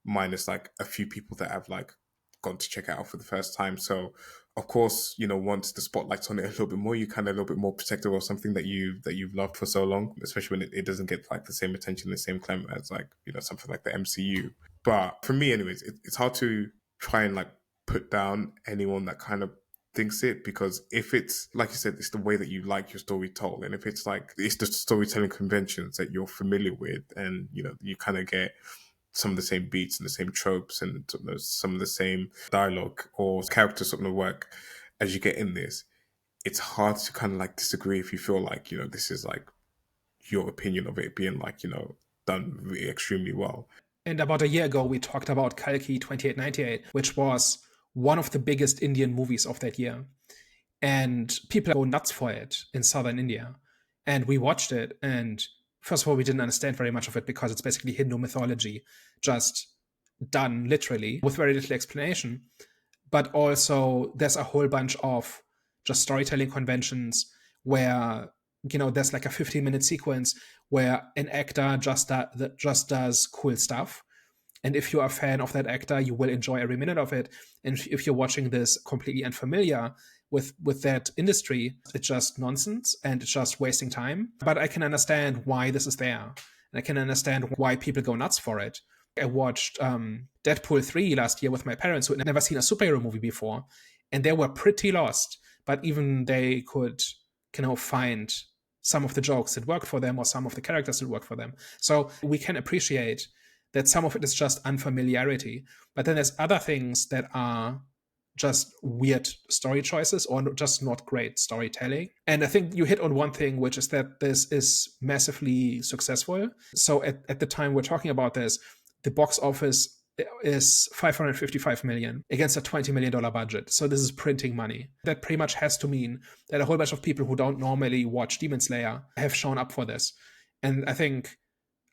minus like a few people that have like gone to check it out for the first time. So of course, you know, once the spotlight's on it a little bit more, you kind of a little bit more protective of something that you've loved for so long, especially when it doesn't get like the same attention, the same climate as like, you know, something like the MCU. But for me anyways, it's hard to try and like put down anyone that kind of thinks it, because if it's like you said, it's the way that you like your story told, and if it's like it's the storytelling conventions that you're familiar with, and you know, you kind of get some of the same beats and the same tropes and some of the same dialogue or character sort of work as you get in this, it's hard to kind of like disagree if you feel like, you know, this is like your opinion of it being like, you know, done really extremely well. And about a year ago, we talked about Kalki 2898, which was one of the biggest Indian movies of that year. And people go nuts for it in southern India. And we watched it, and first of all, we didn't understand very much of it because it's basically Hindu mythology, just done literally with very little explanation. But also, there's a whole bunch of just storytelling conventions where, you know, there's like a 15-minute sequence where an actor just does cool stuff. And if you're a fan of that actor, you will enjoy every minute of it. And if you're watching this completely unfamiliar with that industry, it's just nonsense and it's just wasting time. But I can understand why this is there. And I can understand why people go nuts for it. I watched Deadpool 3 last year with my parents who had never seen a superhero movie before. And they were pretty lost. But even they could, you know, find some of the jokes that worked for them or some of the characters that worked for them. So we can appreciate that some of it is just unfamiliarity. But then there's other things that are just weird story choices or just not great storytelling. And I think you hit on one thing, which is that this is massively successful. So at the time we're talking about this, the box office is 555 million against a $20 million budget. So this is printing money. That pretty much has to mean that a whole bunch of people who don't normally watch Demon Slayer have shown up for this. And I think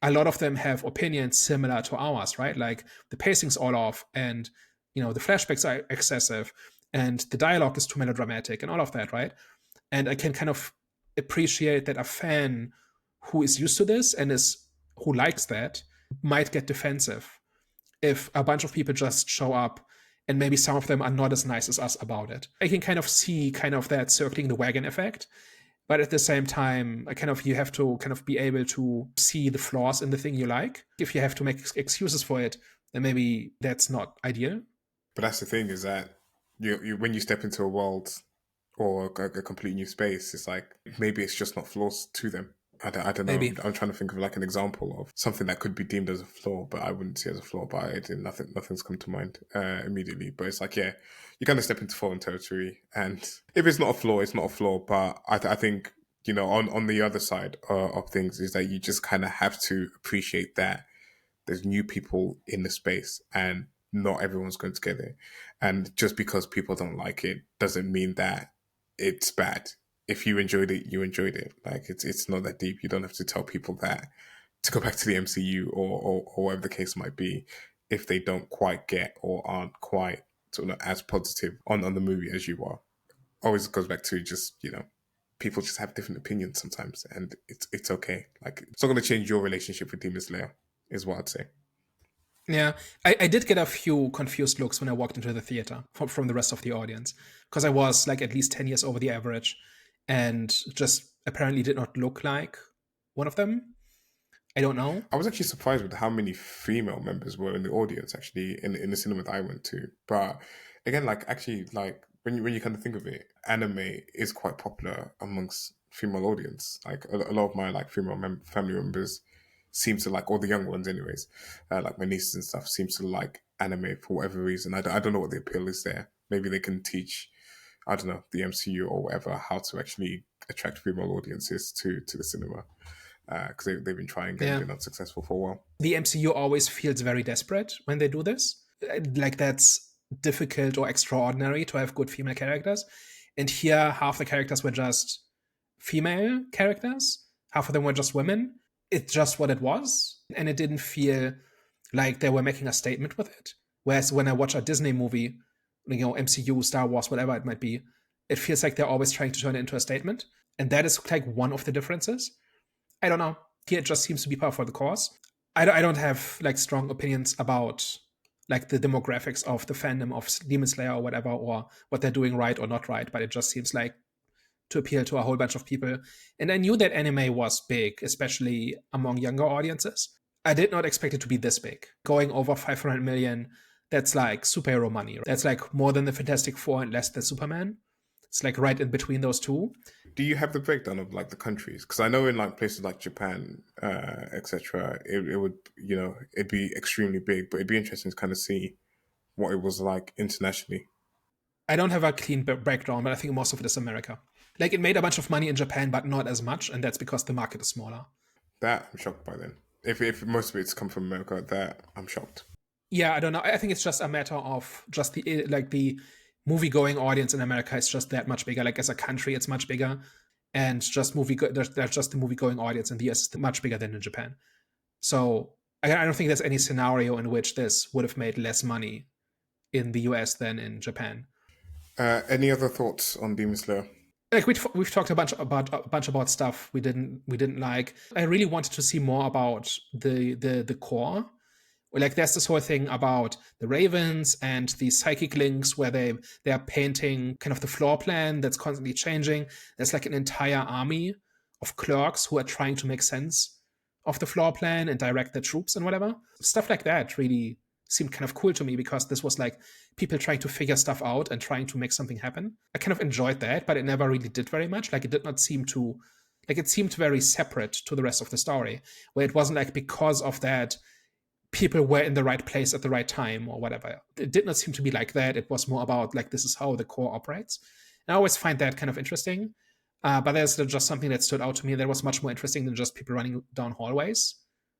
a lot of them have opinions similar to ours, right? Like the pacing's all off, and you know, the flashbacks are excessive, and the dialogue is too melodramatic, and all of that, right? And I can kind of appreciate that a fan who is used to this and who likes that might get defensive if a bunch of people just show up and maybe some of them are not as nice as us about it. I can kind of see kind of that circling the wagon effect. But at the same time, you have to kind of be able to see the flaws in the thing you like. If you have to make excuses for it, then maybe that's not ideal. But that's the thing, is that you when you step into a world or a complete new space, it's like maybe it's just not flaws to them. I don't know. Maybe. I'm trying to think of like an example of something that could be deemed as a flaw, but I wouldn't see as a flaw. But nothing's come to mind immediately. But it's like, yeah, you kind of step into foreign territory, and if it's not a flaw, it's not a flaw. But I think, you know, on the other side of things is that you just kind of have to appreciate that there's new people in the space, and not everyone's going to get it. And just because people don't like it doesn't mean that it's bad. If you enjoyed it, you enjoyed it. Like it's not that deep. You don't have to tell people that to go back to the MCU or whatever the case might be if they don't quite get or aren't quite sort of as positive on the movie as you are. Always goes back to just, you know, people just have different opinions sometimes, and it's okay. Like it's not going to change your relationship with Demon Slayer, is what I'd say. Yeah, I did get a few confused looks when I walked into the theater from the rest of the audience, because I was like at least 10 years over the average and just apparently did not look like one of them. I don't know. I was actually surprised with how many female members were in the audience, actually, in the cinema that I went to. But again, like actually, like when you kind of think of it, anime is quite popular amongst female audience. Like a lot of my like female family members seem to like, or the young ones anyways, like my nieces and stuff, seems to like anime for whatever reason. I don't know what the appeal is there. Maybe they can teach, I don't know, the MCU or whatever, how to actually attract female audiences to the cinema. because they've been trying and Yeah. been unsuccessful for a while. The MCU always feels very desperate when they do this. Like that's difficult or extraordinary to have good female characters. And here, half the characters were just female characters, half of them were just women. It's just what it was. And it didn't feel like they were making a statement with it. Whereas when I watch a Disney movie, MCU, Star Wars, whatever it might be, it feels like they're always trying to turn it into a statement. And that is like one of the differences. I don't know. Here it just seems to be par for the course. I don't have like strong opinions about like the demographics of the fandom of Demon Slayer or whatever, or what they're doing right or not right, but it just seems like to appeal to a whole bunch of people. And I knew that anime was big, especially among younger audiences. I did not expect it to be this big. Going over 500 million, that's like superhero money. That's like more than the Fantastic Four and less than Superman. It's like right in between those two. Do you have the breakdown of like the countries? Because I know in like places like Japan, etc., it would, it'd be extremely big, but it'd be interesting to kind of see what it was like internationally. I don't have a clean breakdown, but I think most of it is America. Like it made a bunch of money in Japan, but not as much, and that's because the market is smaller. That I'm shocked by then. If most of it's come from America, that I'm shocked. Yeah, I don't know. I think it's just a matter of just the movie-going audience in America is just that much bigger. Like as a country, it's much bigger, and just there's just the movie-going audience in the US is much bigger than in Japan. So I don't think there's any scenario in which this would have made less money in the US than in Japan. Any other thoughts on Demon Slayer? Like we've talked a bunch about stuff we didn't like. I really wanted to see more about the core. Like there's this whole thing about the ravens and the psychic links where they are painting kind of the floor plan that's constantly changing. There's like an entire army of clerks who are trying to make sense of the floor plan and direct the troops and whatever. Stuff like that really seemed kind of cool to me because this was like people trying to figure stuff out and trying to make something happen. I kind of enjoyed that, but it never really did very much. Like it did not seem to, like it seemed very separate to the rest of the story, where it wasn't like because of that people were in the right place at the right time or whatever. It did not seem to be like that. It was more about like this is how the core operates. And I always find that kind of interesting. But there's just something that stood out to me that was much more interesting than just people running down hallways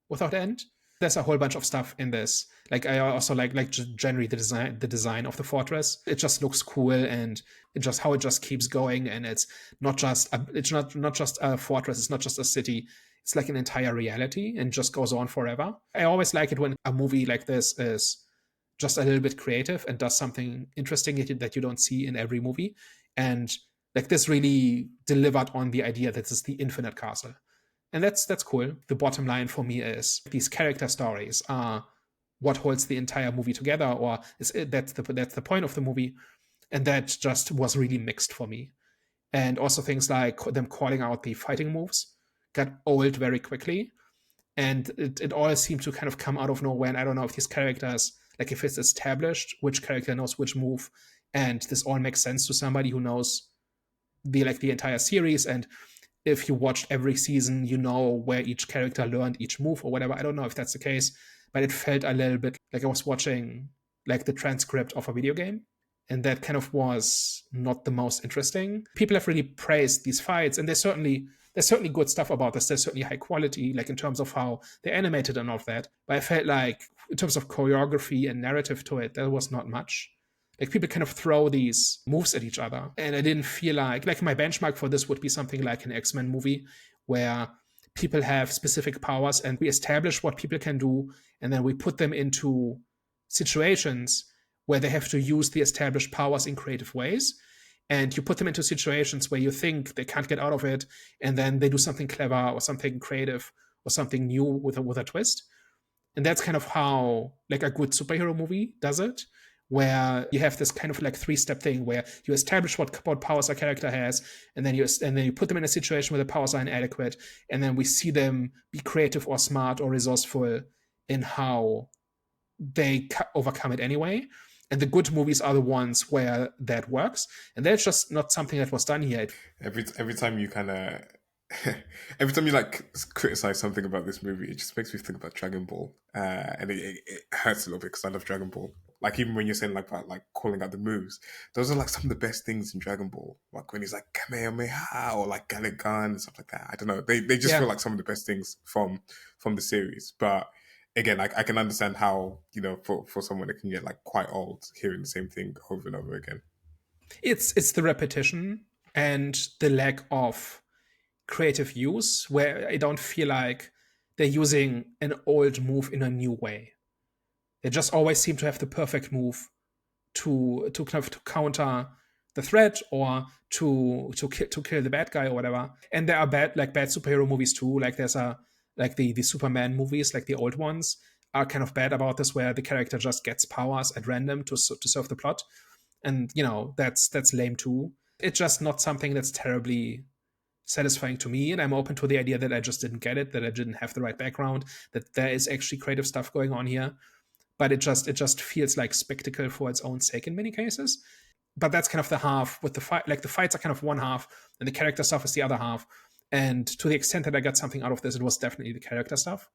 without end. There's a whole bunch of stuff in this. Like I also like generally the design of the fortress. It just looks cool, and it just keeps going. And it's not just a fortress. It's not just a city. It's like an entire reality and just goes on forever. I always like it when a movie like this is just a little bit creative and does something interesting that you don't see in every movie. And like this really delivered on the idea that this is the infinite castle. And that's cool. The bottom line for me is these character stories are what holds the entire movie together, or that's the point of the movie. And that just was really mixed for me. And also things like them calling out the fighting moves got old very quickly. And it all seemed to kind of come out of nowhere. And I don't know if these characters, like if it's established, which character knows which move, and this all makes sense to somebody who knows the entire series. And if you watched every season, you know where each character learned each move or whatever. I don't know if that's the case, but it felt a little bit like I was watching like the transcript of a video game. And that kind of was not the most interesting. People have really praised these fights, and there's certainly good stuff about this. There's certainly high quality, like in terms of how they animated and all of that. But I felt like in terms of choreography and narrative to it, there was not much. Like people kind of throw these moves at each other. And I didn't feel like my benchmark for this would be something like an X-Men movie where people have specific powers and we establish what people can do. And then we put them into situations where they have to use the established powers in creative ways. And you put them into situations where you think they can't get out of it. And then they do something clever or something creative or something new with a twist. And that's kind of how like a good superhero movie does it, where you have this kind of like 3-step thing where you establish what powers a character has, and then you put them in a situation where the powers are inadequate, and then we see them be creative or smart or resourceful in how they overcome it anyway. And the good movies are the ones where that works, and that's just not something that was done here. Every time you kind of every time you like criticize something about this movie, it just makes me think about Dragon Ball, and it hurts a little bit because I love Dragon Ball. Like even when you're saying like about like calling out the moves, those are like some of the best things in Dragon Ball. Like when he's like Kamehameha or like Gallic Gun and stuff like that. I don't know. They just feel Yeah. like some of the best things from the series. But again, I can understand how, for someone that can get like quite old hearing the same thing over and over again. It's the repetition and the lack of creative use, where I don't feel like they're using an old move in a new way. They just always seem to have the perfect move to kind of to counter the threat, or to kill the bad guy or whatever. And there are bad superhero movies too. Like there's the Superman movies, like the old ones, are kind of bad about this, where the character just gets powers at random to serve the plot, and that's lame too. It's just not something that's terribly satisfying to me, and I'm open to the idea that I just didn't get it, that I didn't have the right background, that there is actually creative stuff going on here. But it just feels like spectacle for its own sake in many cases. But that's kind of the half with the fight. Like the fights are kind of one half, and the character stuff is the other half. And to the extent that I got something out of this, it was definitely the character stuff.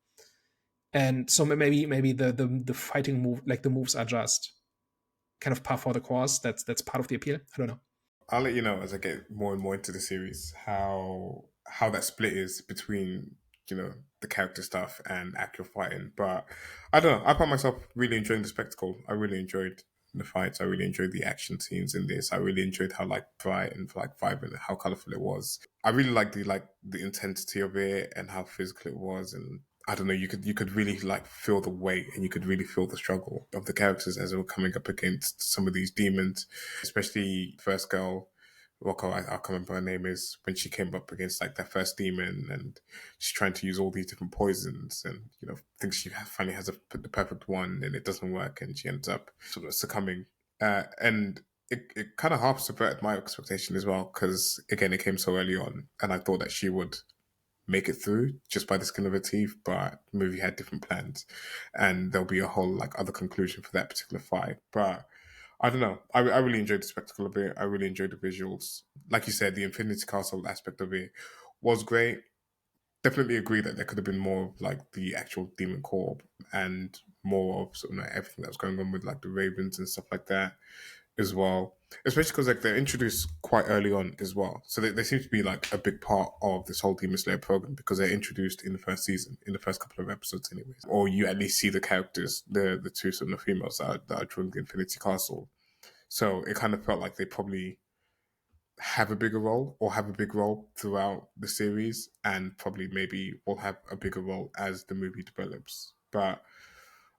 And so maybe the fighting move, like the moves, are just kind of par for the course. That's part of the appeal. I don't know. I'll let you know as I get more and more into the series how that split is between the character stuff and actual fighting. But I don't know. I found myself really enjoying the spectacle. I really enjoyed the fights. I really enjoyed the action scenes in this. I really enjoyed how like bright and like vibrant and how colorful it was. I really liked the intensity of it and how physical it was. And I don't know, you could really like feel the weight, and you could really feel the struggle of the characters as they were coming up against some of these demons, especially first girl, Rocco, I can't remember her name is, when she came up against like that first demon, and she's trying to use all these different poisons, and thinks she finally has the perfect one, and it doesn't work, and she ends up sort of succumbing. And it kind of half subverted my expectation as well, because again, it came so early on, and I thought that she would make it through just by the skin of her teeth, but the movie had different plans, and there'll be a whole like other conclusion for that particular fight. But I don't know. I really enjoyed the spectacle of it. I really enjoyed the visuals. Like you said, the Infinity Castle aspect of it was great. Definitely agree that there could have been more of like the actual Demon Corps and more of sort of like everything that was going on with like the Ravens and stuff like that as well. Especially because like they're introduced quite early on as well. So they seem to be like a big part of this whole Demon Slayer program, because they're introduced in the first season, in the first couple of episodes anyways. Or you at least see the characters, the two sort of females that are joining the Infinity Castle. So it kind of felt like they probably have a bigger role, or have a big role throughout the series, and probably maybe will have a bigger role as the movie develops. But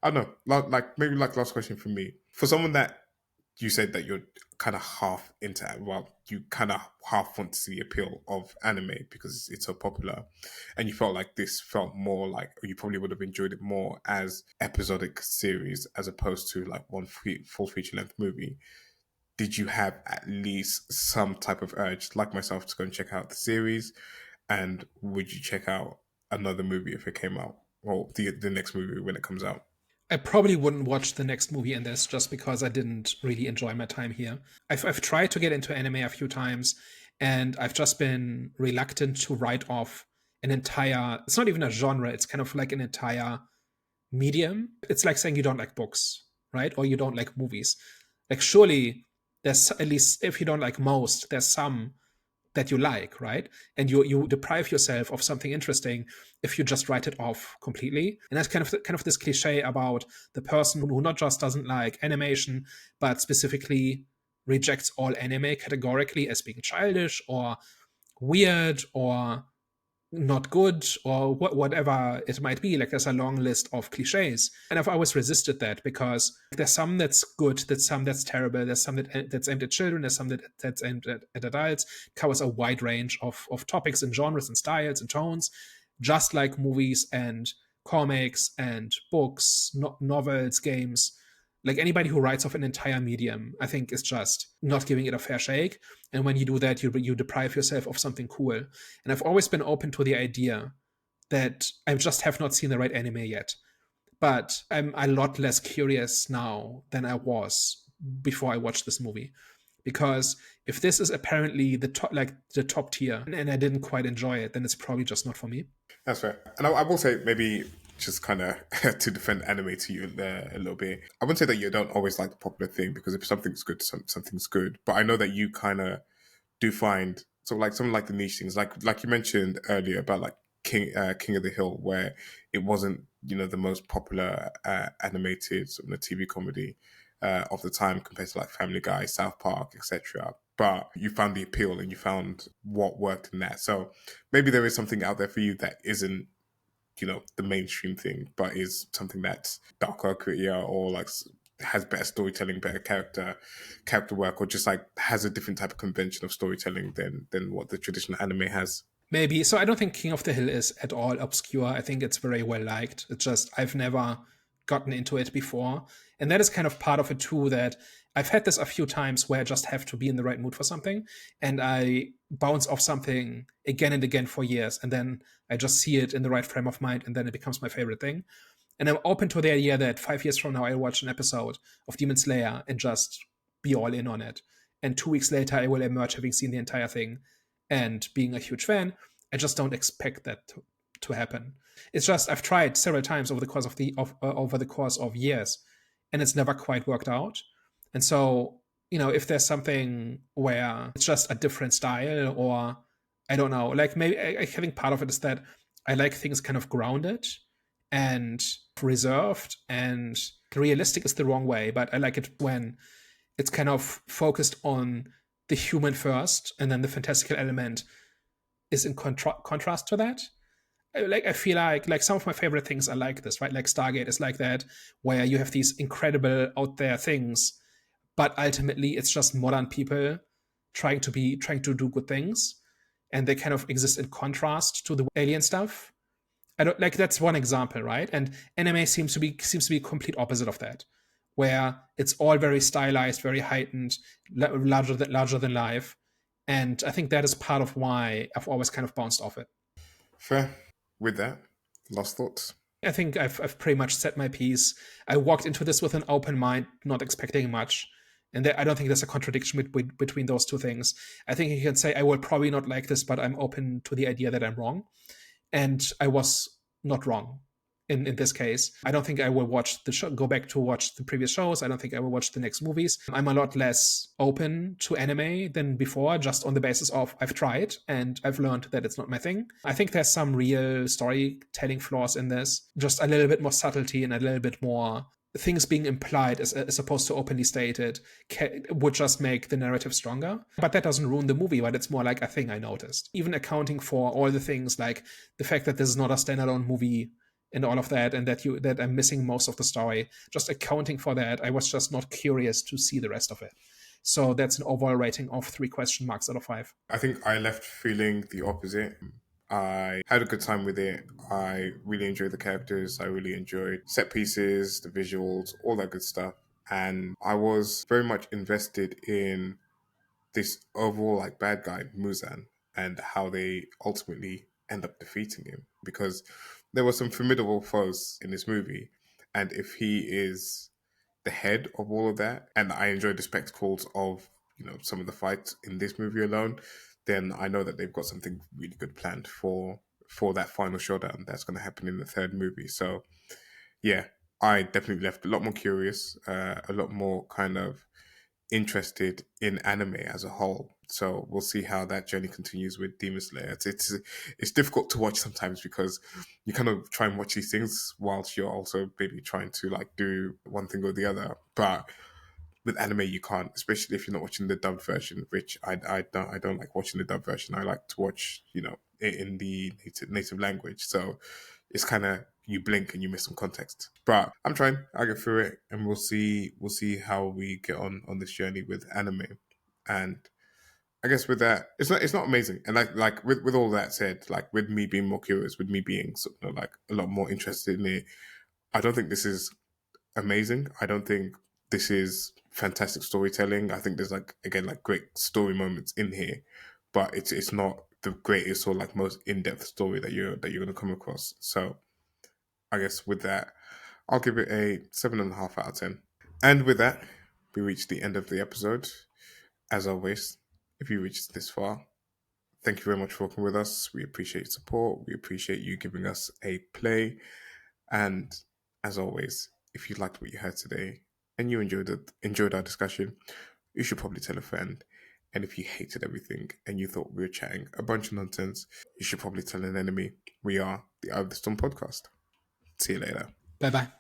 I don't know, like maybe like last question for me. For someone that you said that you're kind of half into, well, you kind of half want to see the appeal of anime because it's so popular, and you felt like this felt more like, or you probably would have enjoyed it more as episodic series as opposed to like one full feature length movie. Did you have at least some type of urge, like myself, to go and check out the series? And would you check out another movie if it came out, or the next movie when it comes out? I probably wouldn't watch the next movie in this, just because I didn't really enjoy my time here. I've tried to get into anime a few times, and I've just been reluctant to write off an entire, it's not even a genre, it's kind of like an entire medium. It's like saying you don't like books, right? Or you don't like movies. Like surely there's, at least if you don't like most, there's some that you like, right? And you deprive yourself of something interesting if you just write it off completely. And that's kind of this cliche about the person who not just doesn't like animation, but specifically rejects all anime categorically as being childish or weird or not good, or whatever it might be. Like there's a long list of cliches, and I've always resisted that, because there's some that's good, there's some that's terrible, there's some that's aimed at children, there's some that's aimed at adults. It covers a wide range of topics and genres and styles and tones, just like movies and comics and books, novels, games. Like anybody who writes off an entire medium, I think, is just not giving it a fair shake. And when you do that, you deprive yourself of something cool. And I've always been open to the idea that I just have not seen the right anime yet. But I'm a lot less curious now than I was before I watched this movie. Because if this is apparently the top tier, and I didn't quite enjoy it, then it's probably just not for me. That's fair. And I will say maybe just kind of to defend anime to you a little bit. I wouldn't say that you don't always like the popular thing, because if something's good, something's good. But I know that you kind of do find something like the niche things, like you mentioned earlier about like King of the Hill, where it wasn't the most popular animated sort of TV comedy of the time compared to like Family Guy, South Park, etc. But you found the appeal and you found what worked in that. So maybe there is something out there for you that isn't the mainstream thing, but is something that's darker, grittier, or like has better storytelling, better character work, or just like has a different type of convention of storytelling than what the traditional anime has. Maybe. So I don't think King of the Hill is at all obscure. I think it's very well liked. It's just I've never gotten into it before. And that is kind of part of it too, that I've had this a few times where I just have to be in the right mood for something. And I bounce off something again and again for years. And then I just see it in the right frame of mind. And then it becomes my favorite thing. And I'm open to the idea that 5 years from now, I'll watch an episode of Demon Slayer and just be all in on it. And 2 weeks later, I will emerge having seen the entire thing and being a huge fan. I just don't expect that to happen. It's just I've tried several times over the course over the course of years, and it's never quite worked out. And so, if there's something where it's just a different style, or I don't know, like maybe I think part of it is that I like things kind of grounded and reserved, and realistic is the wrong way, but I like it when it's kind of focused on the human first, and then the fantastical element is in contrast to that. I feel like some of my favorite things are like this, right? Like Stargate is like that, where you have these incredible out there things, but ultimately it's just modern people trying to do good things, and they kind of exist in contrast to the alien stuff. I don't like that's one example, right? And anime seems to be complete opposite of that, where it's all very stylized, very heightened, larger than life. And I think that is part of why I've always kind of bounced off it. Fair. With that, last thoughts. I think I've pretty much set my piece. I walked into this with an open mind, not expecting much. And I don't think there's a contradiction between those two things. I think you can say, I will probably not like this, but I'm open to the idea that I'm wrong. And I was not wrong in this case. I don't think I will watch the show, go back to watch the previous shows. I don't think I will watch the next movies. I'm a lot less open to anime than before, just on the basis of I've tried and I've learned that it's not my thing. I think there's some real storytelling flaws in this, just a little bit more subtlety and a little bit more things being implied as opposed to openly stated would just make the narrative stronger. But that doesn't ruin the movie, but it's more like a thing I noticed. Even accounting for all the things like the fact that this is not a standalone movie and all of that, and that I'm missing most of the story, just accounting for that, I was just not curious to see the rest of it. So that's an overall rating of 3 question marks out of 5. I think I left feeling the opposite. I had a good time with it. I really enjoyed the characters. I really enjoyed set pieces, the visuals, all that good stuff. And I was very much invested in this overall like bad guy, Muzan, and how they ultimately end up defeating him. Because there were some formidable foes in this movie. And if he is the head of all of that, and I enjoyed the spectacles of, some of the fights in this movie alone, then I know that they've got something really good planned for that final showdown that's going to happen in the third movie. So yeah, I definitely left a lot more curious, a lot more kind of interested in anime as a whole. So we'll see how that journey continues with Demon Slayer. It's difficult to watch sometimes because you kind of try and watch these things whilst you're also maybe trying to like do one thing or the other. But with anime you can't, especially if you're not watching the dubbed version, which I don't like watching the dubbed version. I like to watch it in the native language. So it's kind of, you blink and you miss some context. But I'm trying. I'll get through it, and we'll see how we get on this journey with anime. And I guess with that, it's not amazing. And like with all that said, like with me being more curious, with me being like a lot more interested in it, I don't think this is amazing. I don't think this is fantastic storytelling. I think there's like, again, like great story moments in here, but it's not the greatest or like most in-depth story that you're going to come across. So I guess with that, I'll give it a 7.5 out of 10. And with that, we reached the end of the episode. As always, if you reached this far, thank you very much for working with us. We appreciate your support. We appreciate you giving us a play. And as always, if you liked what you heard today and you enjoyed our discussion, you should probably tell a friend. And if you hated everything and you thought we were chatting a bunch of nonsense, you should probably tell an enemy. We are the Out of the Storm podcast. See you later. Bye bye.